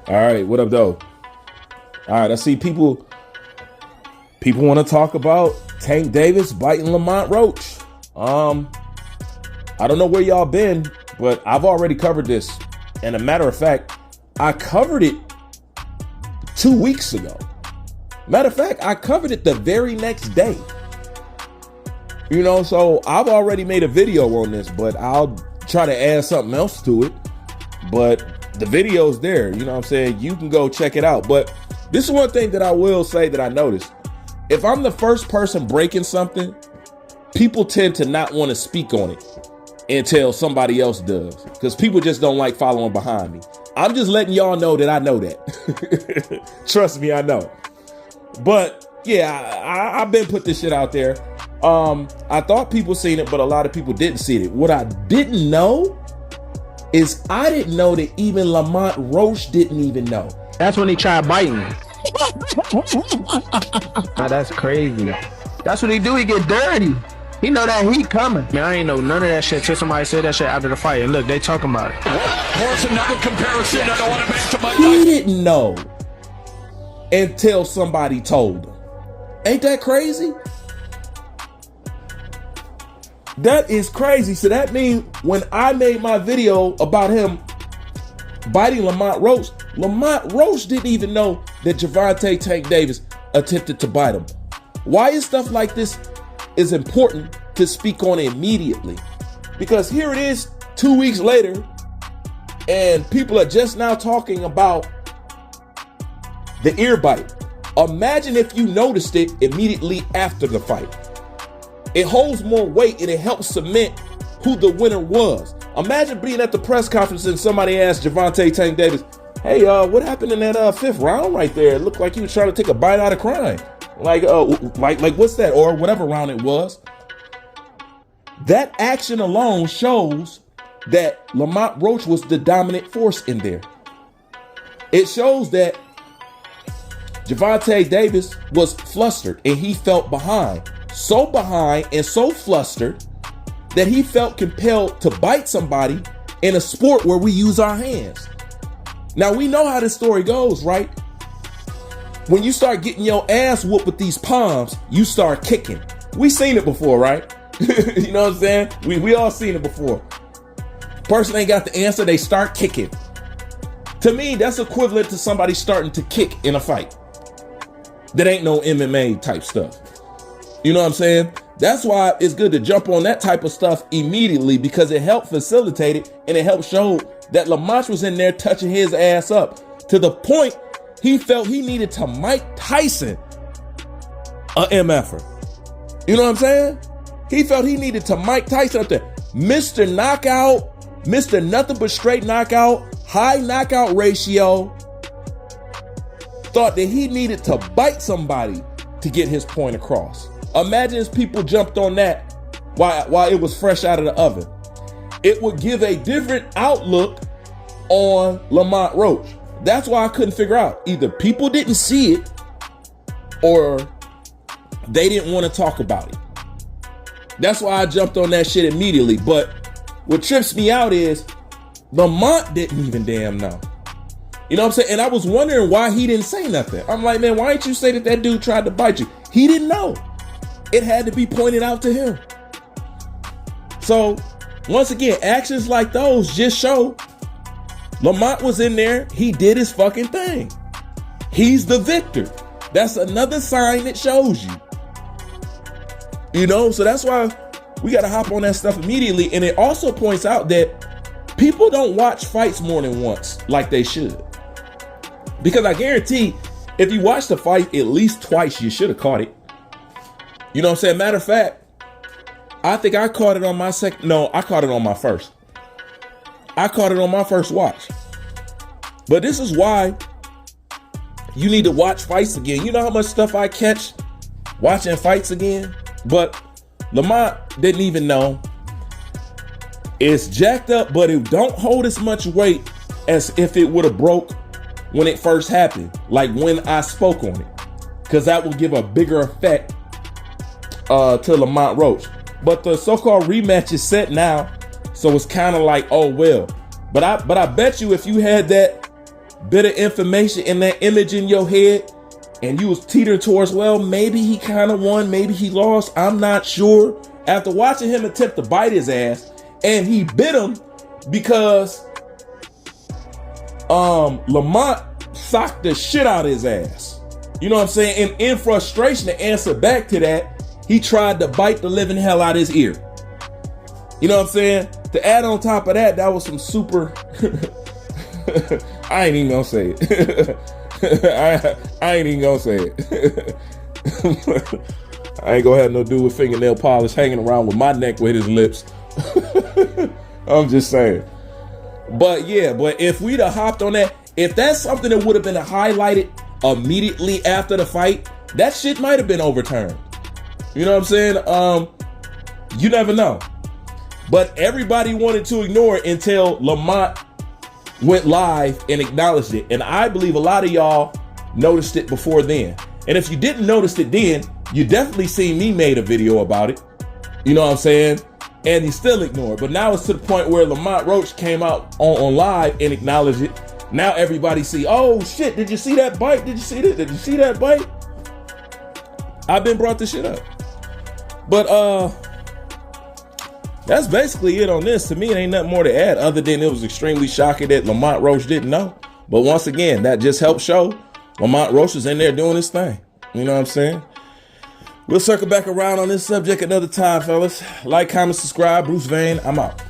All right, what up, though? All right, I see people want to talk about Tank Davis biting Lamont Roach. I don't know where y'all been, but I've already covered this. And a matter of fact, I covered it 2 weeks ago. Matter of fact, I covered it the very next day. You know, so I've already made a video on this, but I'll try to add something else to it. But the video's there, you know what I'm saying? You can go check it out. But this is one thing that I will say that I noticed. If I'm the first person breaking something, people tend to not want to speak on it until somebody else does, because people just don't like following behind me. I'm just letting y'all know that I know that. Trust me, I know. But yeah, I've been put this shit out there. I thought people seen it, but a lot of people didn't see it. What I didn't know is I didn't know that even Lamont Roach didn't even know. That's when he tried biting. Nah, that's crazy. That's what he do. He get dirty. He know that heat coming. Man, I ain't know none of that shit till somebody said that shit after the fight. And look, they talking about it. Here's another comparison I don't want to make to Mike Tyson. He didn't know until somebody told him. Ain't that crazy? That is crazy. So that means when I made my video about him biting Lamont Roach didn't even know that Gervonta Tank Davis attempted to bite him. Why is stuff like this is important to speak on immediately? Because here it is 2 weeks later, and people are just now talking about the ear bite. Imagine if you noticed it immediately after the fight. It holds more weight and it helps cement who the winner was. Imagine being at the press conference and somebody asked Gervonta Tank Davis, hey, what happened in that fifth round right there? It looked like he was trying to take a bite out of crime. Like what's that? Or whatever round it was. That action alone shows that Lamont Roach was the dominant force in there. It shows that Gervonta Davis was flustered and he felt behind. So behind and so flustered that he felt compelled to bite somebody in a sport where we use our hands. Now we know how this story goes, right? When you start getting your ass whooped with these palms, you start kicking. We seen it before, right? You know what I'm saying? We all seen it before. Person ain't got the answer, they start kicking. To me, that's equivalent to somebody starting to kick in a fight. That ain't no MMA type stuff. You know what I'm saying? That's why it's good to jump on that type of stuff immediately, because it helped facilitate it and it helped show that Lamont was in there touching his ass up to the point he felt he needed to Mike Tyson a MFer. You know what I'm saying? He felt he needed to Mike Tyson up there. Mr. Knockout, Mr. Nothing but straight knockout, high knockout ratio. Thought that he needed to bite somebody to get his point across. Imagine if people jumped on that while it was fresh out of the oven. It would give a different outlook on Lamont Roach. That's why I couldn't figure out. Either people didn't see it or they didn't want to talk about it. That's why I jumped on that shit immediately. But what trips me out is Lamont didn't even damn know. You know what I'm saying? And I was wondering why he didn't say nothing. I'm like, man, why didn't you say that dude tried to bite you? He didn't know. It had to be pointed out to him. So once again, actions like those just show Lamont was in there. He did his fucking thing. He's the victor. That's another sign that shows you. You know, so that's why we got to hop on that stuff immediately. And it also points out that people don't watch fights more than once like they should. Because I guarantee if you watch the fight at least twice, you should have caught it. You know what I'm saying? Matter of fact, I think I caught it on my second. No, I caught it on my first. I caught it on my first watch. But this is why you need to watch fights again. You know how much stuff I catch watching fights again? But Lamont didn't even know. It's jacked up, but it don't hold as much weight as if it would have broke when it first happened. Like when I spoke on it. Because that will give a bigger effect to Lamont Roach. But the so-called rematch is set now, so it's kind of like, oh well. But I bet you if you had that bit of information and that image in your head, and you was teetering towards, well, maybe he kind of won, maybe he lost, I'm not sure. After watching him attempt to bite his ass, and he bit him because Lamont socked the shit out of his ass. You know what I'm saying? And in frustration, to answer back to that, he tried to bite the living hell out of his ear. You know what I'm saying? To add on top of that, that was some super... I ain't even gonna say it. I ain't even gonna say it. I ain't gonna have no dude with fingernail polish hanging around with my neck with his lips. I'm just saying. But yeah, but if we'd have hopped on that, if that's something that would have been highlighted immediately after the fight, that shit might have been overturned. You know what I'm saying? You never know. But everybody wanted to ignore it until Lamont went live and acknowledged it. And I believe a lot of y'all noticed it before then. And if you didn't notice it then, you definitely seen me made a video about it. You know what I'm saying? And you still ignore it. But now it's to the point where Lamont Roach came out on live and acknowledged it. Now everybody see, oh shit, did you see that bite? Did you see that? Did you see that bite? I've been brought this shit up. But that's basically it on this. To me, it ain't nothing more to add other than it was extremely shocking that Lamont Roach didn't know. But once again, that just helps show Lamont Roach is in there doing his thing. You know what I'm saying? We'll circle back around on this subject another time, fellas. Like, comment, subscribe. Bruce Vane, I'm out.